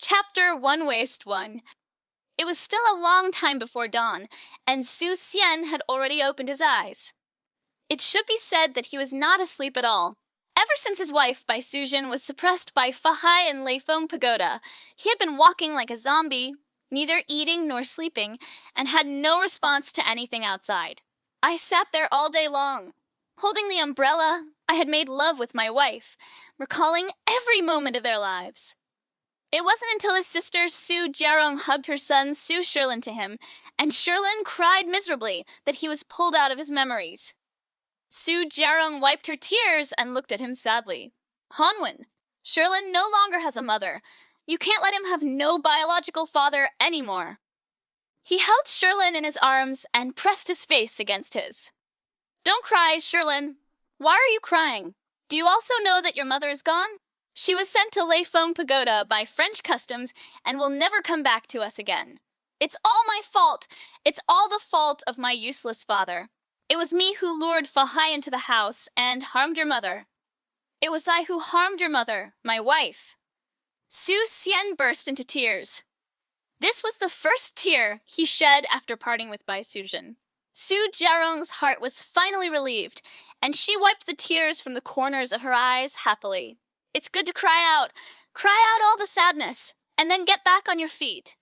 Chapter 1 Waste 1. It was still a long time before dawn, and Su Xian had already opened his eyes. It should be said that he was not asleep at all. Ever since his wife, Bai Sujin, was suppressed by Fahai and Leifeng Pagoda, he had been walking like a zombie, neither eating nor sleeping, and had no response to anything outside. I sat there all day long. Holding the umbrella, I had made love with my wife, recalling every moment of their lives. It wasn't until his sister Su Jiarong hugged her son Su Sherlin to him, and Sherlin cried miserably, that he was pulled out of his memories. Su Jiarong wiped her tears and looked at him sadly. Hanwen, Sherlin no longer has a mother. You can't let him have no biological father anymore. He held Sherlin in his arms and pressed his face against his. Don't cry, Sherlin. Why are you crying? Do you also know that your mother is gone? She was sent to Leifeng Pagoda by French customs and will never come back to us again. It's all my fault. It's all the fault of my useless father. It was me who lured Fahai into the house and harmed your mother. It was I who harmed your mother, my wife. Su Xian burst into tears. This was the first tear he shed after parting with Bai Sujin. Su Jiarong's heart was finally relieved, and she wiped the tears from the corners of her eyes happily. It's good to cry out all the sadness, and then get back on your feet.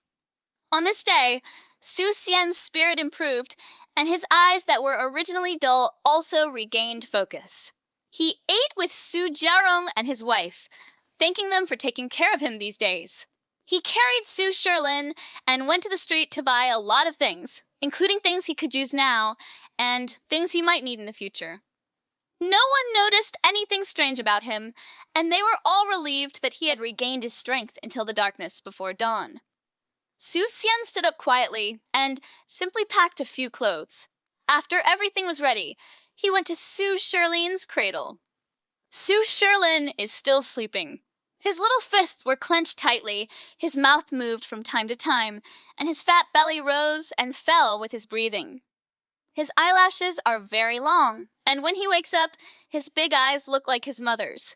On this day, Su Xian's spirit improved, and his eyes that were originally dull also regained focus. He ate with Su Jiarong and his wife, thanking them for taking care of him these days. He carried Su Sherlin and went to the street to buy a lot of things, including things he could use now and things he might need in the future. No one noticed anything strange about him, and they were all relieved that he had regained his strength until the darkness before dawn. Su Xian stood up quietly and simply packed a few clothes. After everything was ready, he went to Su Sherlin's cradle. Su Sherlin is still sleeping. His little fists were clenched tightly, his mouth moved from time to time, and his fat belly rose and fell with his breathing. His eyelashes are very long, and when he wakes up, his big eyes look like his mother's.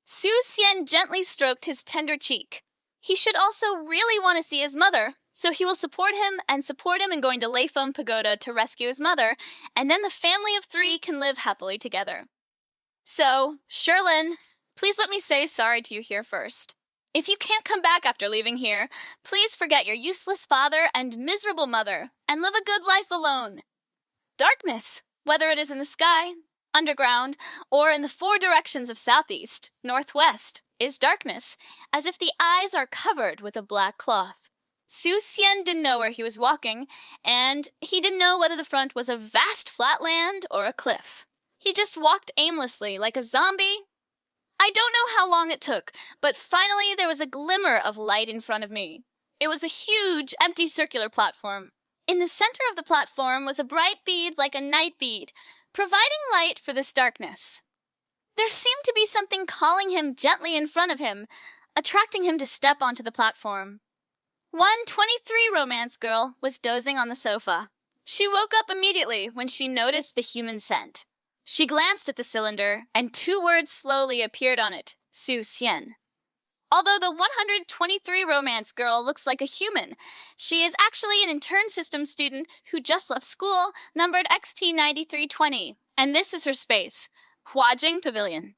Su Xian gently stroked his tender cheek. He should also really want to see his mother, so he will support him in going to Leifeng Pagoda to rescue his mother, and then the family of 3 can live happily together. So, Sherlin, please let me say sorry to you here first. If you can't come back after leaving here, please forget your useless father and miserable mother, and live a good life alone. Darkness, whether it is in the sky, underground, or in the 4 directions of southeast, northwest, is darkness, as if the eyes are covered with a black cloth. Su Xian didn't know where he was walking, and he didn't know whether the front was a vast flat land or a cliff. He just walked aimlessly like a zombie. I don't know how long it took, but finally there was a glimmer of light in front of me. It was a huge, empty circular platform. In the center of the platform was a bright bead like a night bead, providing light for this darkness. There seemed to be something calling him gently in front of him, attracting him to step onto the platform. 123 romance girl was dozing on the sofa. She woke up immediately when she noticed the human scent. She glanced at the cylinder, and 2 words slowly appeared on it, Su Xian. Although the 123 romance girl looks like a human, she is actually an intern system student who just left school, numbered XT9320, and this is her space, Huajing Pavilion.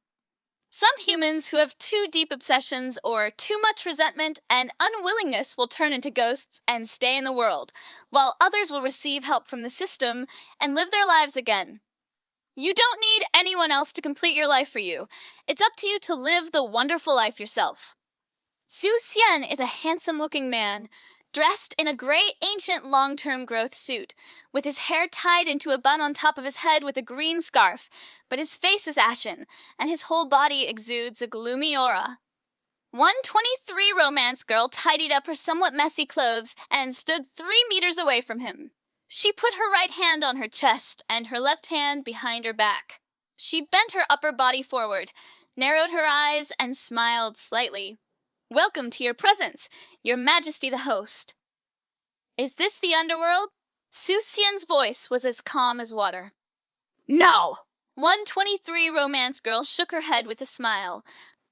Some humans who have too deep obsessions or too much resentment and unwillingness will turn into ghosts and stay in the world, while others will receive help from the system and live their lives again. You don't need anyone else to complete your life for you. It's up to you to live the wonderful life yourself. Su Xian is a handsome-looking man, dressed in a gray ancient long-term growth suit, with his hair tied into a bun on top of his head with a green scarf, but his face is ashen, and his whole body exudes a gloomy aura. 123 romance girl tidied up her somewhat messy clothes and stood 3 meters away from him. She put her right hand on her chest and her left hand behind her back. She bent her upper body forward, narrowed her eyes, and smiled slightly. Welcome to your presence, your majesty the host. Is this the underworld? Su Xian's voice was as calm as water. No! 123 romance girl shook her head with a smile.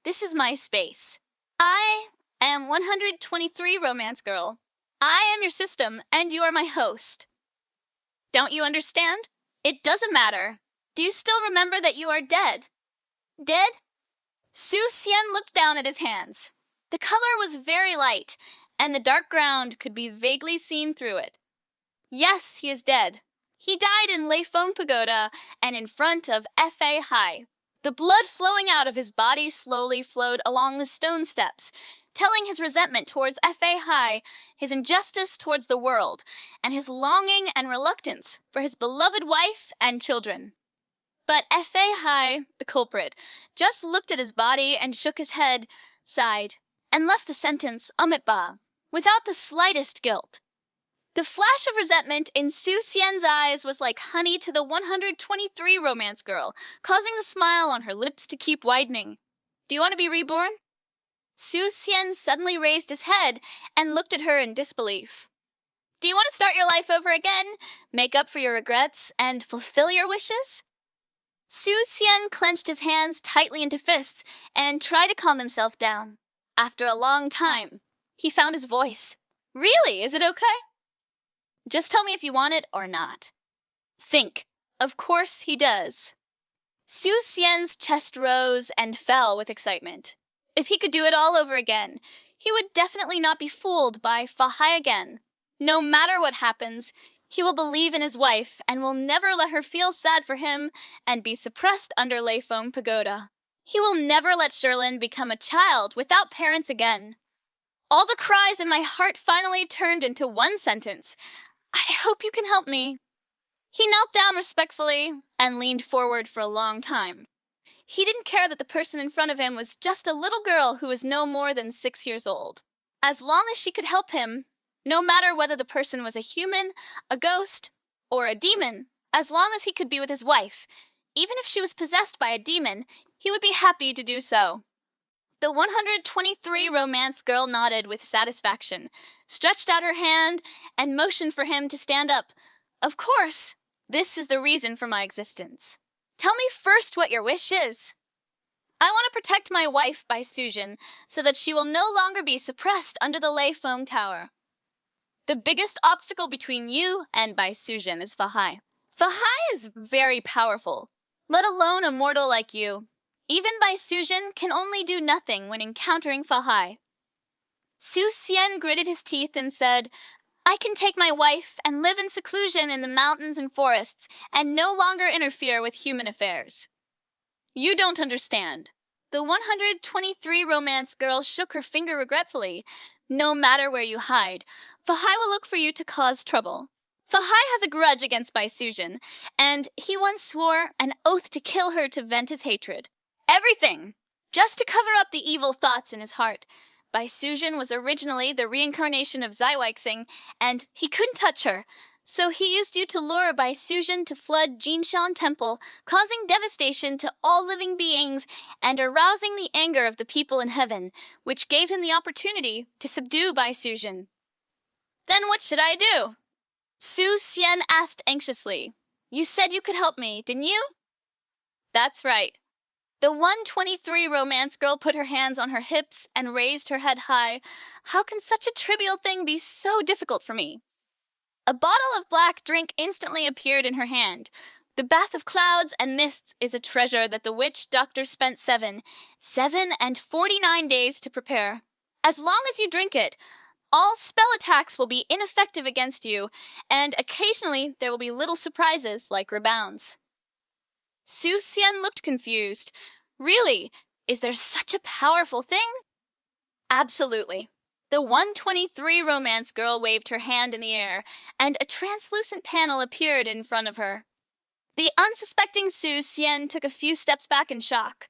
This is my space. I am 123 Romance Girl. I am your system, and you are my host. Don't you understand? It doesn't matter. Do you still remember that you are dead? Dead? Su Xian looked down at his hands. The color was very light, and the dark ground could be vaguely seen through it. Yes, he is dead. He died in Lei Feng Pagoda and in front of F.A. High. The blood flowing out of his body slowly flowed along the stone steps, telling his resentment towards F.A. High, his injustice towards the world, and his longing and reluctance for his beloved wife and children. But F.A. High, the culprit, just looked at his body and shook his head, sighed, and left the sentence omitba, without the slightest guilt. The flash of resentment in Su Xian's eyes was like honey to the 123 Romance Girl, causing the smile on her lips to keep widening. Do you want to be reborn? Su Xian suddenly raised his head and looked at her in disbelief. Do you want to start your life over again, make up for your regrets, and fulfill your wishes? Su Xian clenched his hands tightly into fists and tried to calm himself down. After a long time, he found his voice. Really, is it okay? Just tell me if you want it or not. Think. Of course he does. Su Xian's chest rose and fell with excitement. If he could do it all over again, he would definitely not be fooled by Fahai again. No matter what happens, he will believe in his wife and will never let her feel sad for him and be suppressed under Lei Feng Pagoda. He will never let Sherlin become a child without parents again. All the cries in my heart finally turned into one sentence. I hope you can help me. He knelt down respectfully and leaned forward for a long time. He didn't care that the person in front of him was just a little girl who was no more than 6 years old. As long as she could help him, no matter whether the person was a human, a ghost, or a demon, as long as he could be with his wife, even if she was possessed by a demon, he would be happy to do so. The 123 Romance Girl nodded with satisfaction, stretched out her hand, and motioned for him to stand up. Of course, this is the reason for my existence. Tell me first what your wish is. I want to protect my wife by Sujin, so that she will no longer be suppressed under the Lei Feng Tower. The biggest obstacle between you and Bai Sujin is Fahai. Fahai is very powerful, let alone a mortal like you. Even Bai Sujin can only do nothing when encountering Fahai. Su Xian gritted his teeth and said, I can take my wife and live in seclusion in the mountains and forests and no longer interfere with human affairs. You don't understand. The 123 Romance Girl shook her finger regretfully. No matter where you hide, Fahai will look for you to cause trouble. Fahai has a grudge against Bai Sujin, and he once swore an oath to kill her to vent his hatred. Everything! Just to cover up the evil thoughts in his heart. Bai Sujin was originally the reincarnation of Zai Weixing, and he couldn't touch her, so he used you to lure Bai Sujin to flood Jinshan Temple, causing devastation to all living beings and arousing the anger of the people in heaven, which gave him the opportunity to subdue Bai Sujin. Then what should I do? Su Xian asked anxiously. You said you could help me, didn't you? That's right. The 123 Romance Girl put her hands on her hips and raised her head high. How can such a trivial thing be so difficult for me? A bottle of black drink instantly appeared in her hand. The bath of clouds and mists is a treasure that the witch doctor spent 7 and 49 days to prepare. As long as you drink it, all spell attacks will be ineffective against you, and occasionally there will be little surprises like rebounds. Su Xian looked confused. Really? Is there such a powerful thing? Absolutely. The 123 Romance Girl waved her hand in the air, and a translucent panel appeared in front of her. The unsuspecting Su Xian took a few steps back in shock.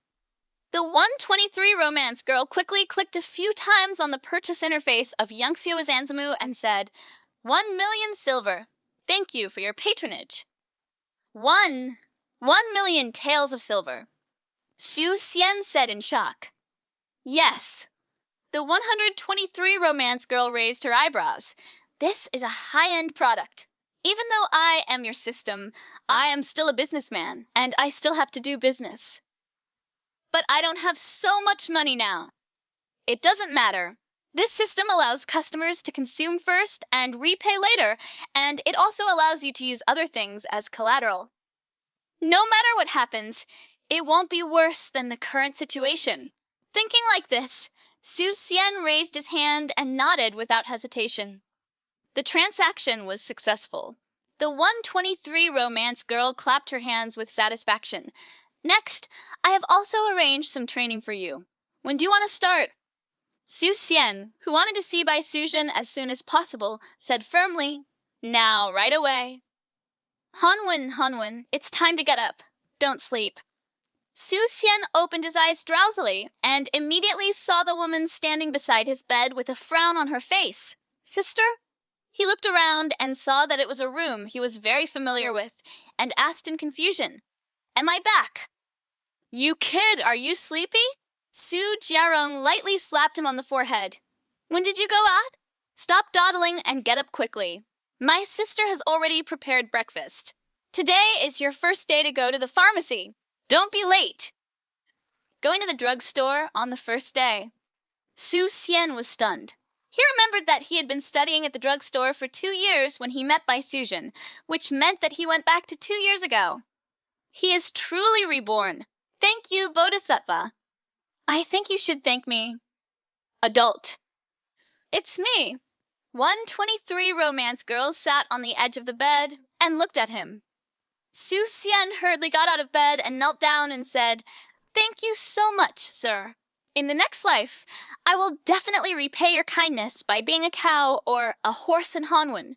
The 123 Romance Girl quickly clicked a few times on the purchase interface of Yangxiu Zanzamu and said, 1,000,000 silver. Thank you for your patronage. 1,000,000 taels of silver. Su Xian said in shock. Yes. The 123 Romance Girl raised her eyebrows. This is a high-end product. Even though I am your system, I am still a businessman, and I still have to do business. But I don't have so much money now. It doesn't matter. This system allows customers to consume first and repay later, and it also allows you to use other things as collateral. No matter what happens, it won't be worse than the current situation. Thinking like this, Su Xian raised his hand and nodded without hesitation. The transaction was successful. The 123 romance girl clapped her hands with satisfaction. Next, I have also arranged some training for you. When do you want to start? Su Xian, who wanted to see Bai Suzhen as soon as possible, said firmly, Now, right away. Hanwen, it's time to get up. Don't sleep. Su Xian opened his eyes drowsily and immediately saw the woman standing beside his bed with a frown on her face. Sister? He looked around and saw that it was a room he was very familiar with and asked in confusion, Am I back? You kid, are you sleepy? Su Jiarong lightly slapped him on the forehead. When did you go out? Stop dawdling and get up quickly. My sister has already prepared breakfast. Today is your first day to go to the pharmacy. Don't be late. Going to the drugstore on the first day. Su Xian was stunned. He remembered that he had been studying at the drugstore for 2 years when he met Bai Suzhen, which meant that he went back to 2 years ago. He is truly reborn. Thank you, Bodhisattva. I think you should thank me. Adult. It's me. 123 romance girls sat on the edge of the bed and looked at him. Su Xian hurriedly got out of bed and knelt down and said, Thank you so much, sir. In the next life, I will definitely repay your kindness by being a cow or a horse in Hanwen.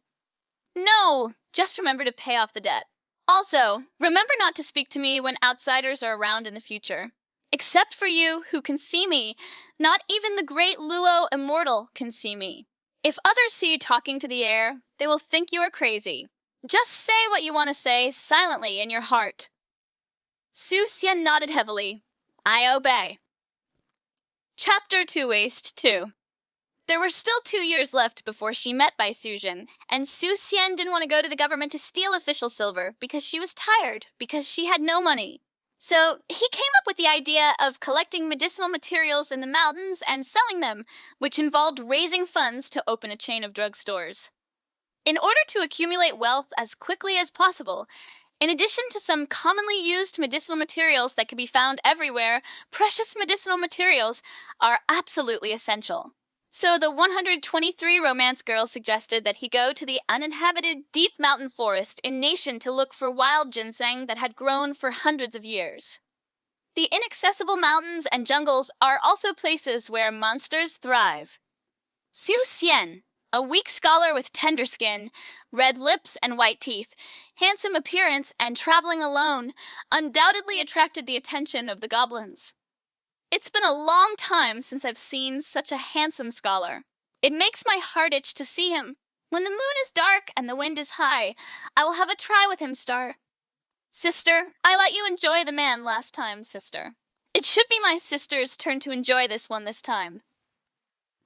No, just remember to pay off the debt. Also, remember not to speak to me when outsiders are around in the future. Except for you who can see me, not even the great Luo immortal can see me. If others see you talking to the air, they will think you are crazy. Just say what you want to say silently in your heart. Su Xian nodded heavily. I obey. Chapter 2 Waste 2. There were still 2 years left before she met Bai Suzhen, and Su Xian didn't want to go to the government to steal official silver because she was tired, because she had no money. So he came up with the idea of collecting medicinal materials in the mountains and selling them, which involved raising funds to open a chain of drugstores. In order to accumulate wealth as quickly as possible, in addition to some commonly used medicinal materials that can be found everywhere, precious medicinal materials are absolutely essential. So the 123 romance girls suggested that he go to the uninhabited deep mountain forest in Nation to look for wild ginseng that had grown for hundreds of years. The inaccessible mountains and jungles are also places where monsters thrive. Su Xian, a weak scholar with tender skin, red lips and white teeth, handsome appearance, and traveling alone, undoubtedly attracted the attention of the goblins. It's been a long time since I've seen such a handsome scholar. It makes my heart itch to see him. When the moon is dark and the wind is high, I will have a try with him, Star. Sister, I let you enjoy the man last time, sister. It should be my sister's turn to enjoy this one this time.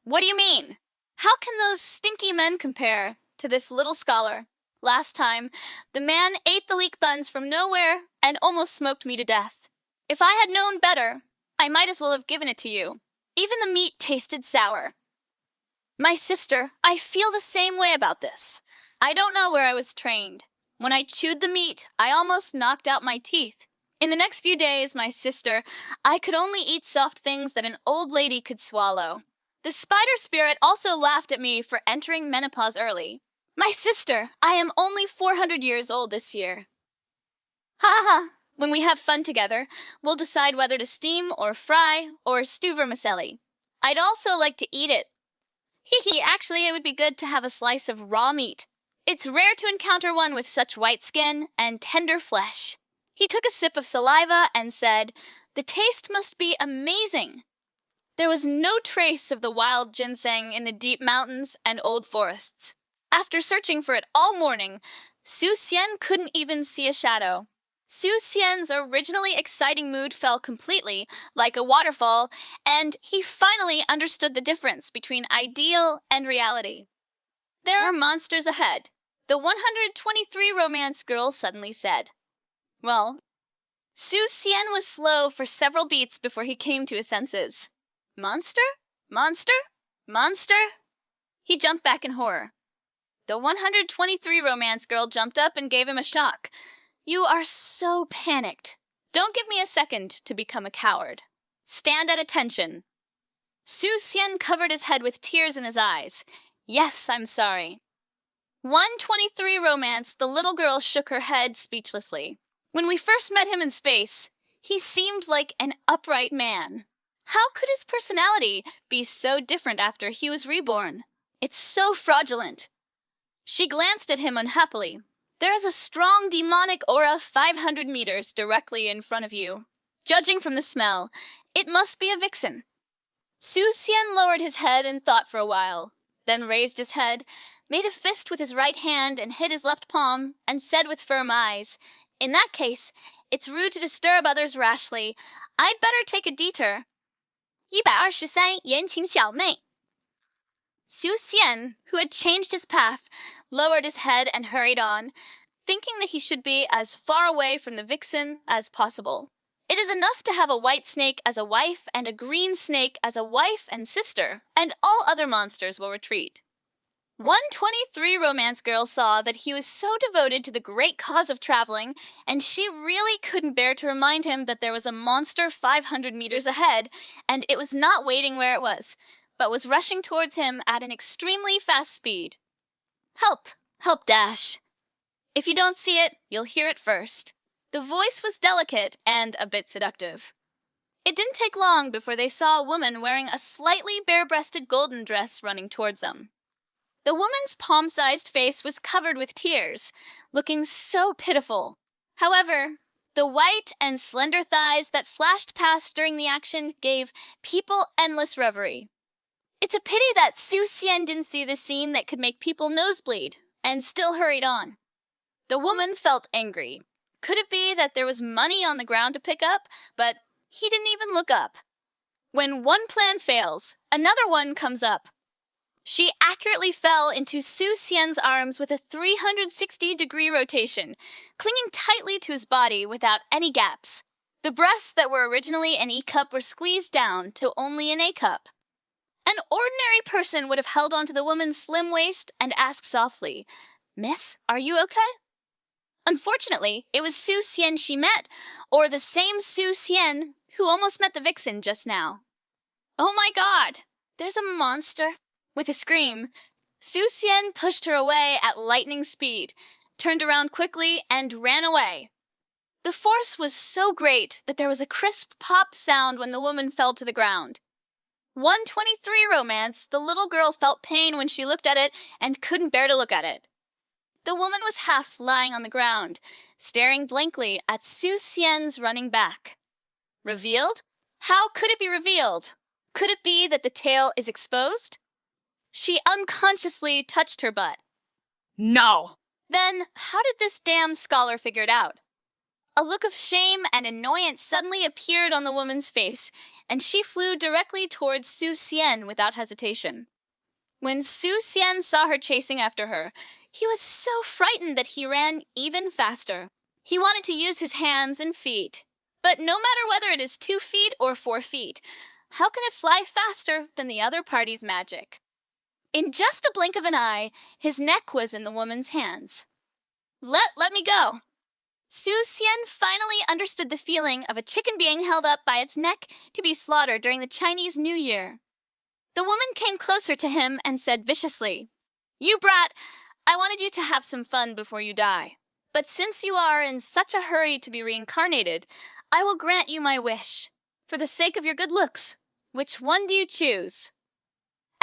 What do you mean? How can those stinky men compare to this little scholar? Last time, the man ate the leek buns from nowhere and almost smoked me to death. If I had known better, I might as well have given it to you. Even the meat tasted sour. My sister, I feel the same way about this. I don't know where I was trained. When I chewed the meat, I almost knocked out my teeth. In the next few days, my sister, I could only eat soft things that an old lady could swallow. The spider spirit also laughed at me for entering menopause early. My sister, I am only 400 years old this year. Ha ha! When we have fun together, we'll decide whether to steam or fry or stew vermicelli. I'd also like to eat it. Hee, actually it would be good to have a slice of raw meat. It's rare to encounter one with such white skin and tender flesh. He took a sip of saliva and said, The taste must be amazing. There was no trace of the wild ginseng in the deep mountains and old forests. After searching for it all morning, Su Xian couldn't even see a shadow. Su Xian's originally exciting mood fell completely, like a waterfall, and he finally understood the difference between ideal and reality. There are monsters ahead, the 123 romance girl suddenly said. Well, Su Xian was slow for several beats before he came to his senses. Monster? Monster? Monster? He jumped back in horror. The 123 romance girl jumped up and gave him a shock. You are so panicked. Don't give me a second to become a coward. Stand at attention. Su Xian covered his head with tears in his eyes. Yes, I'm sorry. 123 romance, the little girl shook her head speechlessly. When we first met him in space, he seemed like an upright man. How could his personality be so different after he was reborn? It's so fraudulent. She glanced at him unhappily. There is a strong demonic aura 500 meters directly in front of you. Judging from the smell, it must be a vixen. Su Xian lowered his head and thought for a while, then raised his head, made a fist with his right hand and hit his left palm, and said with firm eyes, In that case, it's rude to disturb others rashly. I'd better take a detour. 123言情小妹. Su Xian, who had changed his path, lowered his head and hurried on, thinking that he should be as far away from the vixen as possible. It is enough to have a white snake as a wife and a green snake as a wife and sister, and all other monsters will retreat. 123 romance girl saw that he was so devoted to the great cause of traveling, and she really couldn't bear to remind him that there was a monster 500 meters ahead, and it was not waiting where it was, but was rushing towards him at an extremely fast speed. Help! Help dash! If you don't see it, you'll hear it first. The voice was delicate and a bit seductive. It didn't take long before they saw a woman wearing a slightly bare-breasted golden dress running towards them. The woman's palm-sized face was covered with tears, looking so pitiful. However, the white and slender thighs that flashed past during the action gave people endless reverie. It's a pity that Su Xian didn't see the scene that could make people nosebleed, and still hurried on. The woman felt angry. Could it be that there was money on the ground to pick up, but he didn't even look up? When one plan fails, another one comes up. She accurately fell into Su Xian's arms with a 360-degree rotation, clinging tightly to his body without any gaps. The breasts that were originally an E-cup were squeezed down to only an A-cup. An ordinary person would have held onto the woman's slim waist and asked softly, Miss, are you okay? Unfortunately, it was Su Xian she met, or the same Su Xian who almost met the vixen just now. Oh my God! There's a monster! With a scream, Su Xian pushed her away at lightning speed, turned around quickly, and ran away. The force was so great that there was a crisp pop sound when the woman fell to the ground. 123 romance, the little girl felt pain when she looked at it and couldn't bear to look at it. The woman was half lying on the ground, staring blankly at Su Xian's running back. Revealed? How could it be revealed? Could it be that the tail is exposed? She unconsciously touched her butt. No! Then, how did this damn scholar figure it out? A look of shame and annoyance suddenly appeared on the woman's face, and she flew directly towards Su Xian without hesitation. When Su Xian saw her chasing after her, he was so frightened that he ran even faster. He wanted to use his hands and feet. But no matter whether it is 2 feet or 4 feet, how can it fly faster than the other party's magic? In just a blink of an eye, his neck was in the woman's hands. Let me go! Su Xian finally understood the feeling of a chicken being held up by its neck to be slaughtered during the Chinese New Year. The woman came closer to him and said viciously, You brat, I wanted you to have some fun before you die. But since you are in such a hurry to be reincarnated, I will grant you my wish. For the sake of your good looks, which one do you choose?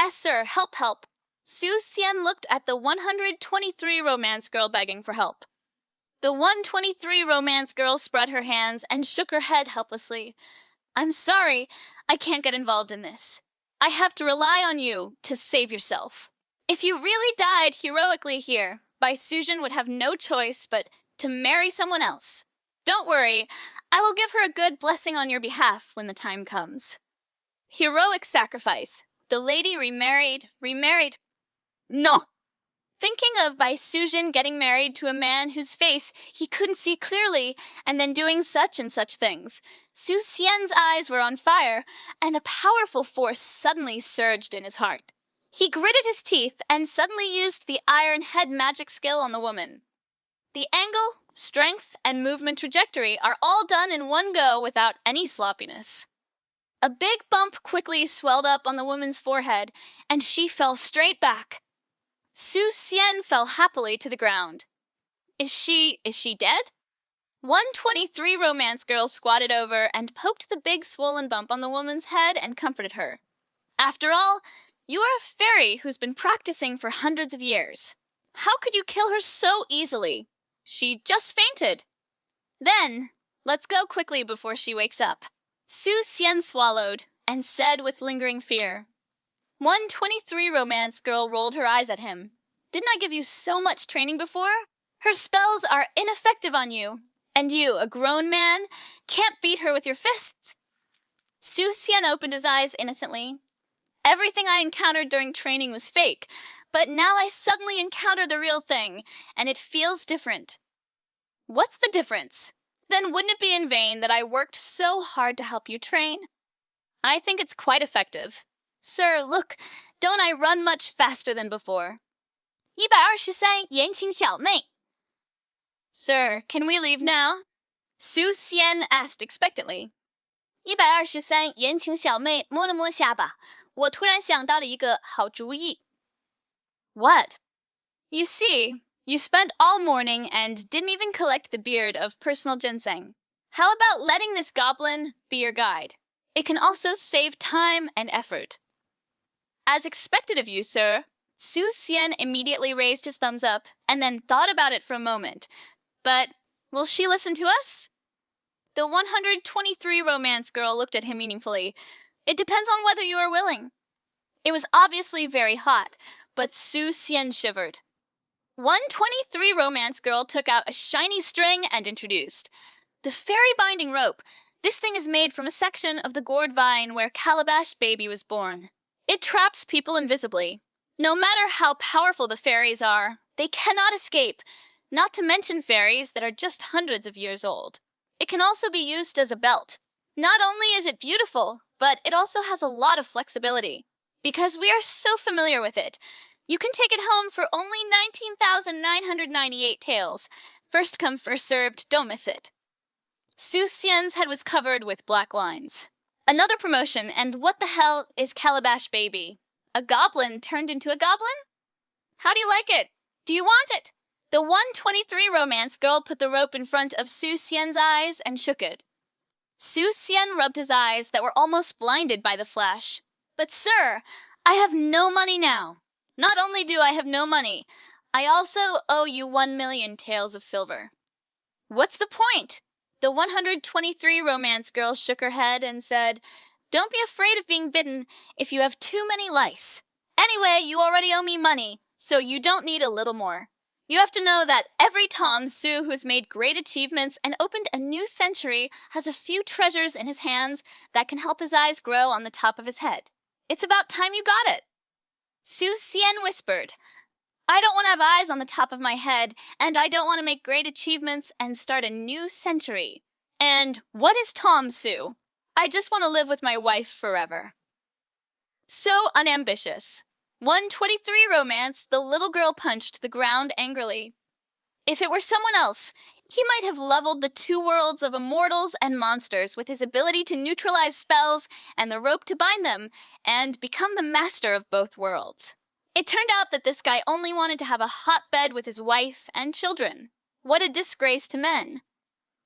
Sir, help. Su Xian looked at the 123 romance girl begging for help. The 123 romance girl spread her hands and shook her head helplessly. I'm sorry, I can't get involved in this. I have to rely on you to save yourself. If you really died heroically here, Bai Suzhen would have no choice but to marry someone else. Don't worry, I will give her a good blessing on your behalf when the time comes. Heroic sacrifice. The lady remarried. No! Thinking of Bai Suzhen getting married to a man whose face he couldn't see clearly, and then doing such and such things, Su Xian's eyes were on fire, and a powerful force suddenly surged in his heart. He gritted his teeth and suddenly used the iron head magic skill on the woman. The angle, strength, and movement trajectory are all done in one go without any sloppiness. A big bump quickly swelled up on the woman's forehead, and she fell straight back. Su Xian fell happily to the ground. Is she dead? 123 romance girl squatted over and poked the big swollen bump on the woman's head and comforted her. After all, you are a fairy who's been practicing for hundreds of years. How could you kill her so easily? She just fainted. Then, let's go quickly before she wakes up. Su Xian swallowed and said with lingering fear. 123 romance girl rolled her eyes at him. Didn't I give you so much training before? Her spells are ineffective on you. And you, a grown man, can't beat her with your fists. Su Xian opened his eyes innocently. Everything I encountered during training was fake, but now I suddenly encounter the real thing, and it feels different. What's the difference? Then wouldn't it be in vain that I worked so hard to help you train? I think it's quite effective. Sir, look, don't I run much faster than before? 123言情小妹. Sir, can we leave now? Su Xian asked expectantly. 123言情小妹摸了摸下巴，我突然想到了一个好主意。What? You see, you spent all morning and didn't even collect the beard of personal ginseng. How about letting this goblin be your guide? It can also save time and effort. As expected of you, sir. Su Xian immediately raised his thumbs up and then thought about it for a moment. But will she listen to us? The 123 romance girl looked at him meaningfully. It depends on whether you are willing. It was obviously very hot, but Su Xian shivered. 123 romance girl took out a shiny string and introduced. The fairy binding rope. This thing is made from a section of the gourd vine where Calabash Baby was born. It traps people invisibly. No matter how powerful the fairies are, they cannot escape, not to mention fairies that are just hundreds of years old. It can also be used as a belt. Not only is it beautiful, but it also has a lot of flexibility. Because we are so familiar with it, you can take it home for only 19,998 taels. First come, first served, don't miss it. Su Xian's head was covered with black lines. Another promotion, and what the hell is Calabash Baby? A goblin turned into a goblin? How do you like it? Do you want it? The 123 romance girl put the rope in front of Su Xian's eyes and shook it. Su Xian rubbed his eyes that were almost blinded by the flash. But sir, I have no money now. Not only do I have no money, I also owe you 1 million taels of silver. What's the point? The 123 romance girl shook her head and said, Don't be afraid of being bitten if you have too many lice. Anyway, you already owe me money, so you don't need a little more. You have to know that every Tom Su who's made great achievements and opened a new century has a few treasures in his hands that can help his eyes grow on the top of his head. It's about time you got it. Su Xian whispered, I don't want to have eyes on the top of my head, and I don't want to make great achievements and start a new century. And what is Tom Su? I just want to live with my wife forever. So unambitious. 123 romance, the little girl punched the ground angrily. If it were someone else, he might have leveled the two worlds of immortals and monsters with his ability to neutralize spells and the rope to bind them, and become the master of both worlds. It turned out that this guy only wanted to have a hot bed with his wife and children. What a disgrace to men.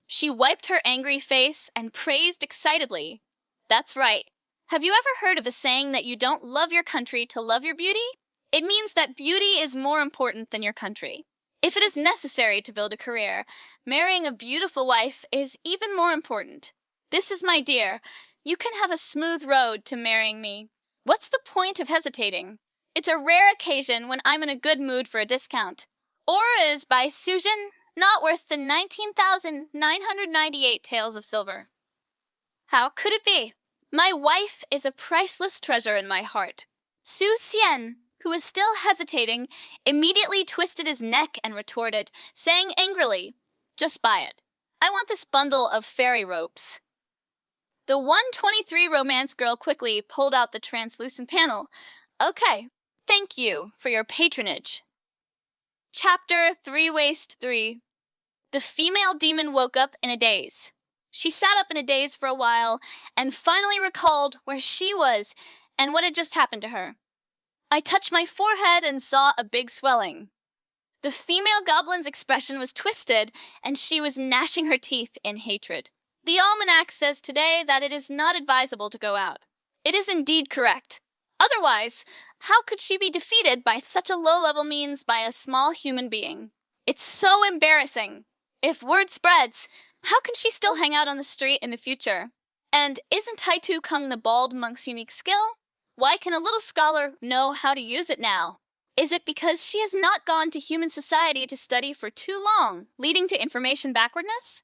She wiped her angry face and praised excitedly. That's right. Have you ever heard of a saying that you don't love your country to love your beauty? It means that beauty is more important than your country. If it is necessary to build a career, marrying a beautiful wife is even more important. This is my dear. You can have a smooth road to marrying me. What's the point of hesitating? It's a rare occasion when I'm in a good mood for a discount. Or is by Sujin not worth the 19,998 taels of silver. How could it be? My wife is a priceless treasure in my heart. Su Xian, who was still hesitating, immediately twisted his neck and retorted, saying angrily, Just buy it. I want this bundle of fairy ropes. The 123 romance girl quickly pulled out the translucent panel. Okay, Thank you for your patronage. Chapter 3 Waste 3. The female demon woke up in a daze. She sat up in a daze for a while and finally recalled where she was and what had just happened to her. I touched my forehead and saw a big swelling. The female goblin's expression was twisted, and she was gnashing her teeth in hatred. The almanac says today that it is not advisable to go out. It is indeed correct. Otherwise, how could she be defeated by such a low-level means by a small human being? It's so embarrassing. If word spreads, how can she still hang out on the street in the future? And isn't Taitu Kung the bald monk's unique skill? Why can a little scholar know how to use it now? Is it because she has not gone to human society to study for too long, leading to information backwardness?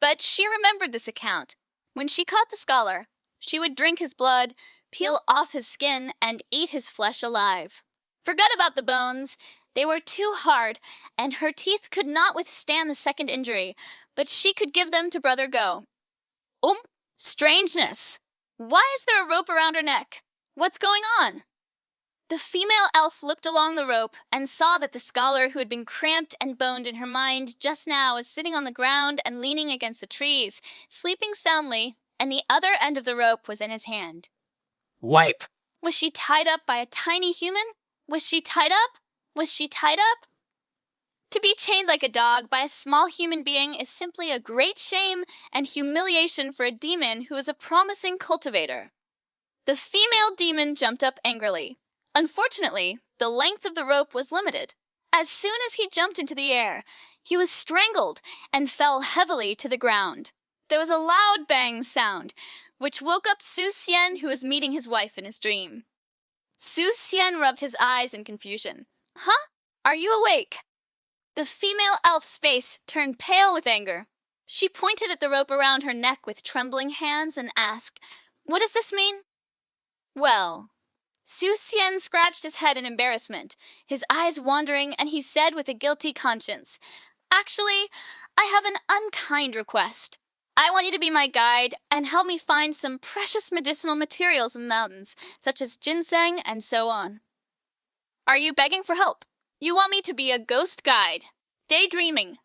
But she remembered this account. When she caught the scholar, she would drink his blood, peel off his skin, and eat his flesh alive. Forget about the bones. They were too hard, and her teeth could not withstand the second injury, but she could give them to Brother Go. Strangeness! Why is there a rope around her neck? What's going on? The female elf looked along the rope and saw that the scholar who had been cramped and boned in her mind just now was sitting on the ground and leaning against the trees, sleeping soundly, and the other end of the rope was in his hand. Wipe! Was she tied up by a tiny human? Was she tied up? Was she tied up? To be chained like a dog by a small human being is simply a great shame and humiliation for a demon who is a promising cultivator. The female demon jumped up angrily. Unfortunately, the length of the rope was limited. As soon as he jumped into the air, he was strangled and fell heavily to the ground. There was a loud bang sound, which woke up Su Xian, who was meeting his wife in his dream. Su Xian rubbed his eyes in confusion. Huh? Are you awake? The female elf's face turned pale with anger. She pointed at the rope around her neck with trembling hands and asked, "What does this mean?" Well, Su Xian scratched his head in embarrassment, his eyes wandering, and he said with a guilty conscience, "Actually, I have an unkind request. I want you to be my guide and help me find some precious medicinal materials in the mountains, such as ginseng and so on." Are you begging for help? You want me to be a ghost guide? Daydreaming.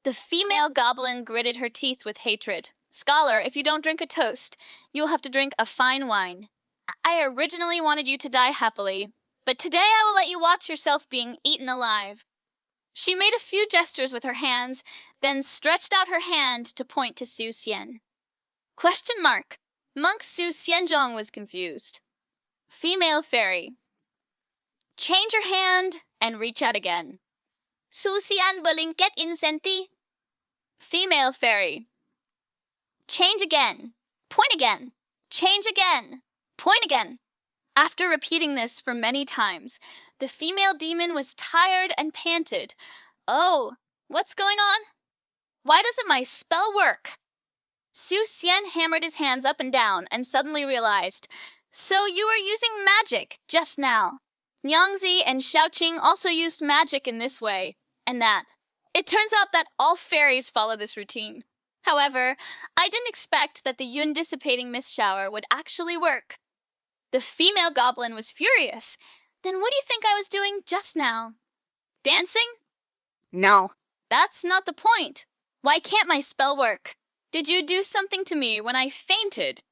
The female goblin gritted her teeth with hatred. Scholar, if you don't drink a toast, you will have to drink a fine wine. I originally wanted you to die happily, but today I will let you watch yourself being eaten alive. She made a few gestures with her hands, then stretched out her hand to point to Su Xian. Question mark. Monk Su Xianzhong was confused. Female fairy. Change your hand and reach out again. Su Xian Belinket Incenti. Female fairy. Change again. Point again. Change again. Point again. After repeating this for many times, the female demon was tired and panted. Oh, what's going on? Why doesn't my spell work? Su Xian hammered his hands up and down and suddenly realized, so you were using magic just now. Nyangzi and Xiaoqing also used magic in this way and that. It turns out that all fairies follow this routine. However, I didn't expect that the Yun dissipating mist shower would actually work. The female goblin was furious. Then what do you think I was doing just now? Dancing? No. That's not the point. Why can't my spell work? Did you do something to me when I fainted?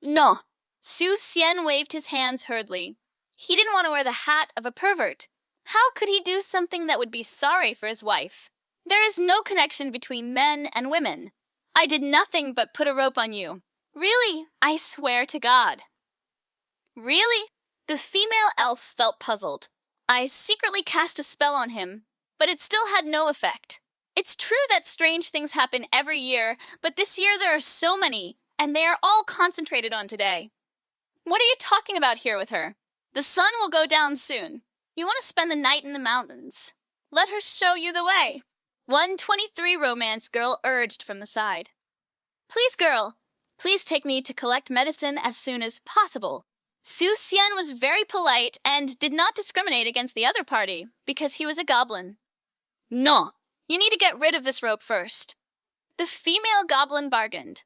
No. Su Xian waved his hands hurriedly. He didn't want to wear the hat of a pervert. How could he do something that would be sorry for his wife? There is no connection between men and women. I did nothing but put a rope on you. Really, I swear to God. Really? The female elf felt puzzled. I secretly cast a spell on him, but it still had no effect. It's true that strange things happen every year, but this year there are so many, and they are all concentrated on today. What are you talking about here with her? The sun will go down soon. You want to spend the night in the mountains. Let her show you the way. 123 romance girl urged from the side. Please, girl, please take me to collect medicine as soon as possible. Su Xian was very polite and did not discriminate against the other party because he was a goblin. No, you need to get rid of this rope first. The female goblin bargained.